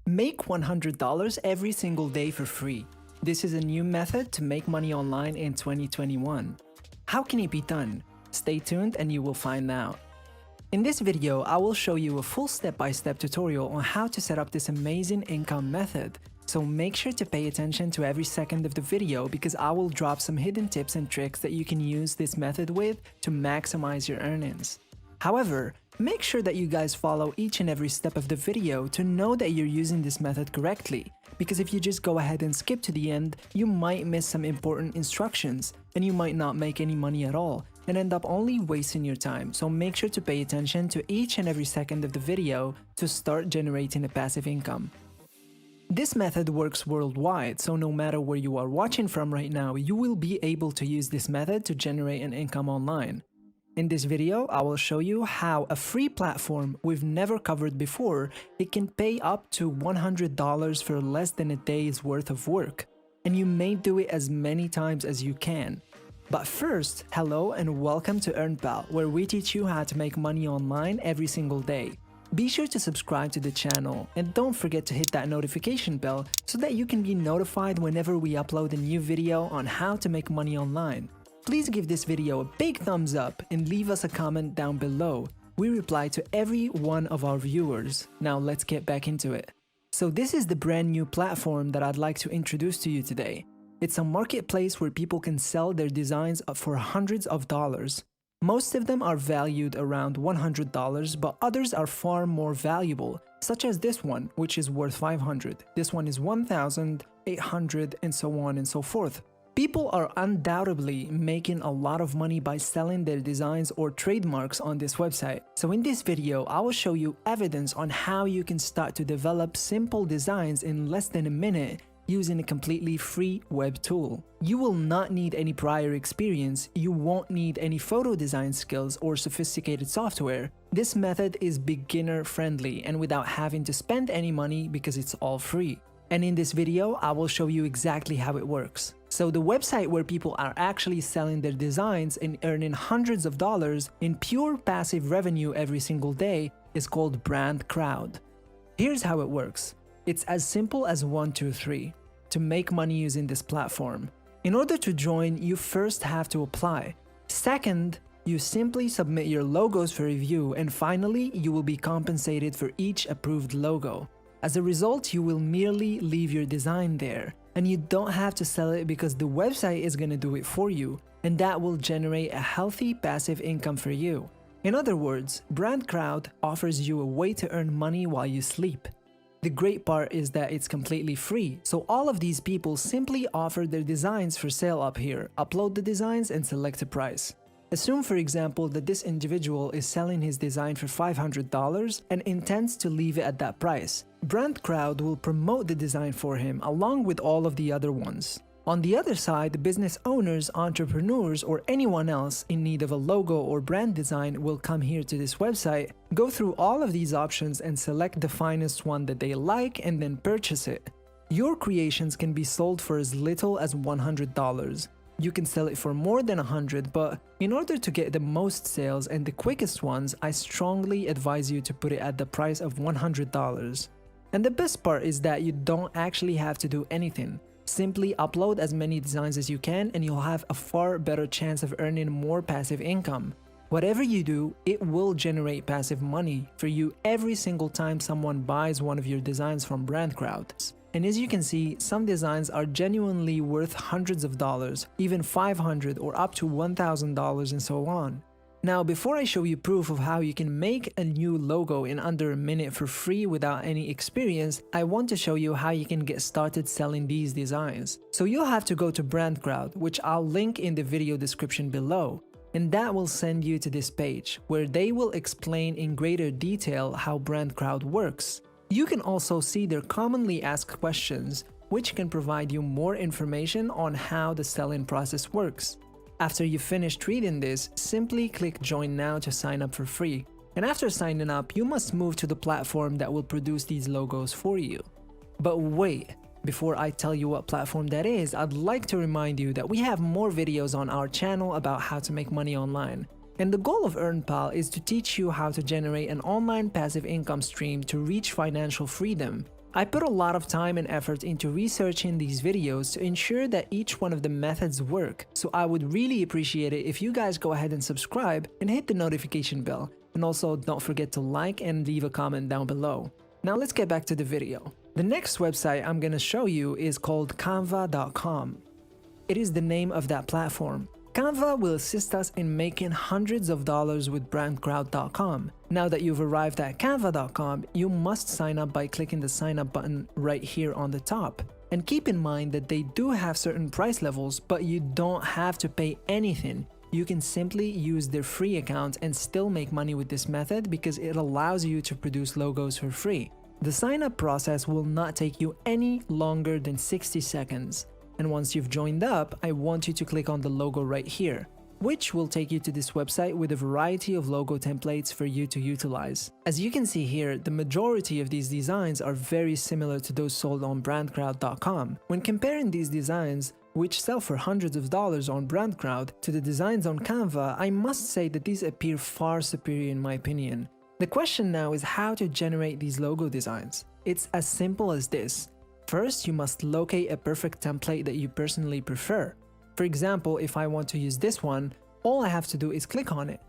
Make $100 every single day for free. This is a new method to make money online in 2021. How can it be done? Stay tuned and you will find out. In this video, I will show you a full step-by-step tutorial on how to set up this amazing income method. So make sure to pay attention to every second of the video because I will drop some hidden tips and tricks that you can use this method with to maximize your earnings. However, make sure that you guys follow each and every step of the video to know that you're using this method correctly, because if you just go ahead and skip to the end, you might miss some important instructions and you might not make any money at all and end up only wasting your time. So make sure to pay attention to each and every second of the video to start generating a passive income. This method works worldwide, so no matter where you are watching from right now, you will be able to use this method to generate an income online. In this video, I will show you how a free platform we've never covered before, it can pay up to $100 for less than a day's worth of work. And you may do it as many times as you can. But first, hello and welcome to EarnPal, where we teach you how to make money online every single day. Be sure to subscribe to the channel and don't forget to hit that notification bell so that you can be notified whenever we upload a new video on how to make money online. Please give this video a big thumbs up and leave us a comment down below. We reply to every one of our viewers. Now let's get back into it. So this is the brand new platform that I'd like to introduce to you today. It's a marketplace where people can sell their designs for hundreds of dollars. Most of them are valued around $100, but others are far more valuable, such as this one, which is worth $500. This one is $1,800 and so on and so forth. People are undoubtedly making a lot of money by selling their designs or trademarks on this website. So in this video, I will show you evidence on how you can start to develop simple designs in less than a minute using a completely free web tool. You will not need any prior experience, you won't need any photo design skills or sophisticated software. This method is beginner friendly and without having to spend any money because it's all free. And in this video, I will show you exactly how it works. So the website where people are actually selling their designs and earning hundreds of dollars in pure passive revenue every single day is called BrandCrowd. Here's how it works. It's as simple as 1, 2, 3 to make money using this platform. In order to join, you first have to apply. Second, you simply submit your logos for review, and finally, you will be compensated for each approved logo. As a result, you will merely leave your design there, and you don't have to sell it because the website is going to do it for you, and that will generate a healthy passive income for you. In other words, BrandCrowd offers you a way to earn money while you sleep. The great part is that it's completely free, so all of these people simply offer their designs for sale up here, upload the designs and select a price. Assume, for example, that this individual is selling his design for $500 and intends to leave it at that price. BrandCrowd will promote the design for him along with all of the other ones. On the other side, business owners, entrepreneurs, or anyone else in need of a logo or brand design will come here to this website, go through all of these options and select the finest one that they like and then purchase it. Your creations can be sold for as little as $100. You can sell it for more than $100, but in order to get the most sales and the quickest ones, I strongly advise you to put it at the price of $100. And the best part is that you don't actually have to do anything. Simply upload as many designs as you can and you'll have a far better chance of earning more passive income. Whatever you do, it will generate passive money for you every single time someone buys one of your designs from BrandCrowd. And as you can see, some designs are genuinely worth hundreds of dollars, even $500 or up to $1,000 and so on. Now, before I show you proof of how you can make a new logo in under a minute for free without any experience, I want to show you how you can get started selling these designs. So you'll have to go to BrandCrowd, which I'll link in the video description below. And that will send you to this page, where they will explain in greater detail how BrandCrowd works. You can also see their commonly asked questions, which can provide you more information on how the selling process works. After you've finished reading this, simply click Join Now to sign up for free. And after signing up, you must move to the platform that will produce these logos for you. But wait, before I tell you what platform that is, I'd like to remind you that we have more videos on our channel about how to make money online. And the goal of EarnPal is to teach you how to generate an online passive income stream to reach financial freedom. I put a lot of time and effort into researching these videos to ensure that each one of the methods work, so I would really appreciate it if you guys go ahead and subscribe and hit the notification bell, and also don't forget to like and leave a comment down below. Now let's get back to the video. The next website I'm gonna show you is called Canva.com. It is the name of that platform. Canva will assist us in making hundreds of dollars with BrandCrowd.com. Now that you've arrived at Canva.com, you must sign up by clicking the sign up button right here on the top. And keep in mind that they do have certain price levels, but you don't have to pay anything. You can simply use their free account and still make money with this method because it allows you to produce logos for free. The sign up process will not take you any longer than 60 seconds. And once you've joined up, I want you to click on the logo right here, which will take you to this website with a variety of logo templates for you to utilize. As you can see here, the majority of these designs are very similar to those sold on BrandCrowd.com. When comparing these designs, which sell for hundreds of dollars on BrandCrowd, to the designs on Canva, I must say that these appear far superior in my opinion. The question now is how to generate these logo designs. It's as simple as this. First, you must locate a perfect template that you personally prefer. For example, if I want to use this one, all I have to do is click on it.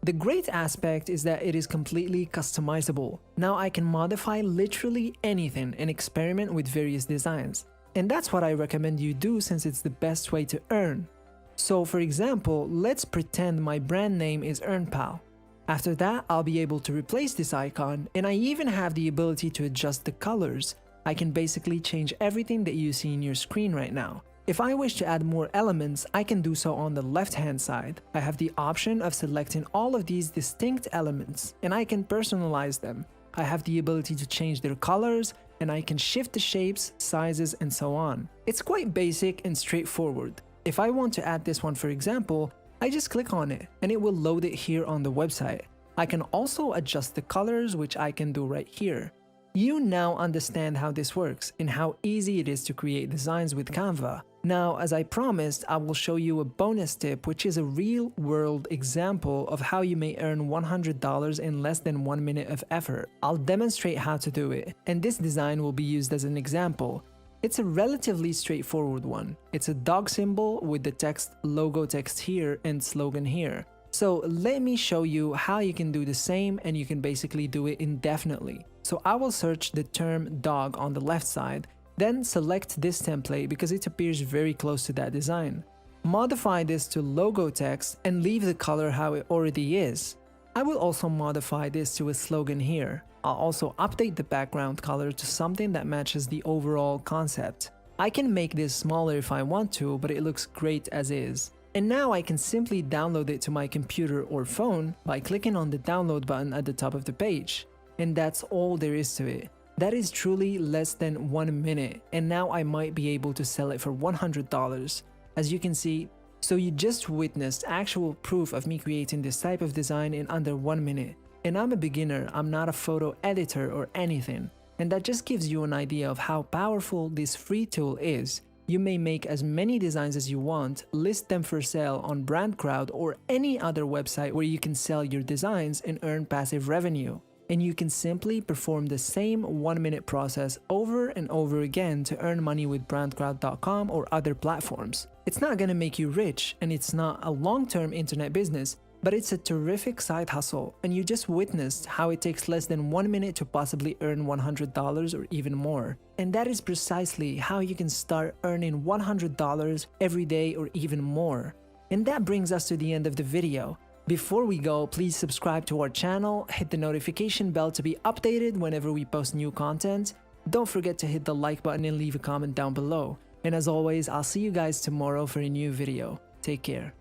The great aspect is that it is completely customizable. Now I can modify literally anything and experiment with various designs. And that's what I recommend you do since it's the best way to earn. So for example, let's pretend my brand name is EarnPal. After that, I'll be able to replace this icon, and I even have the ability to adjust the colors. I can basically change everything that you see in your screen right now. If I wish to add more elements, I can do so on the left-hand side. I have the option of selecting all of these distinct elements, and I can personalize them. I have the ability to change their colors, and I can shift the shapes, sizes, and so on. It's quite basic and straightforward. If I want to add this one, for example, I just click on it, and it will load it here on the website. I can also adjust the colors, which I can do right here. You now understand how this works and how easy it is to create designs with Canva. Now, as I promised, I will show you a bonus tip, which is a real-world example of how you may earn $100 in less than 1 minute of effort. I'll demonstrate how to do it, and this design will be used as an example. It's a relatively straightforward one. It's a dog symbol with the text logo text here and slogan here. So let me show you how you can do the same, and you can basically do it indefinitely. So I will search the term dog on the left side, then select this template because it appears very close to that design. Modify this to logo text and leave the color how it already is. I will also modify this to a slogan here. I'll also update the background color to something that matches the overall concept. I can make this smaller if I want to, but it looks great as is. And now I can simply download it to my computer or phone by clicking on the download button at the top of the page. And that's all there is to it. That is truly less than 1 minute, and now I might be able to sell it for $100. As you can see, so you just witnessed actual proof of me creating this type of design in under 1 minute. And I'm a beginner, I'm not a photo editor or anything. And that just gives you an idea of how powerful this free tool is. You may make as many designs as you want, list them for sale on BrandCrowd or any other website where you can sell your designs and earn passive revenue. And you can simply perform the same 1 minute process over and over again to earn money with BrandCrowd.com or other platforms. It's not gonna make you rich, and it's not a long-term internet business, but it's a terrific side hustle, and you just witnessed how it takes less than 1 minute to possibly earn $100 or even more. And that is precisely how you can start earning $100 every day or even more. And that brings us to the end of the video. Before we go, please subscribe to our channel, hit the notification bell to be updated whenever we post new content. Don't forget to hit the like button and leave a comment down below. And as always, I'll see you guys tomorrow for a new video. Take care.